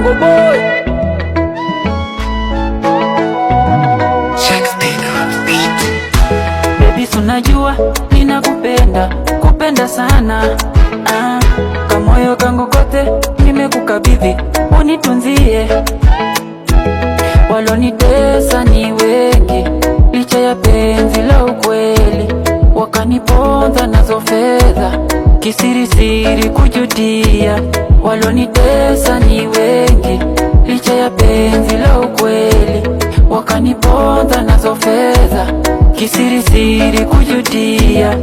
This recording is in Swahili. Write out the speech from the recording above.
Bongo Boy. Baby, sunajua ninakupenda, kupenda sana. Kamoyo kangu kote nimekukabidhi, unitunzie. Walonitesa ni wengi, licha ya penzi la ukweli. Wakaniponza nazo fedha, kisirisiri kujutia. Walonitesa ni wengi, licha ya penzi la ukweli. Wakaniponza nazo fedha, kisirisiri kujutia.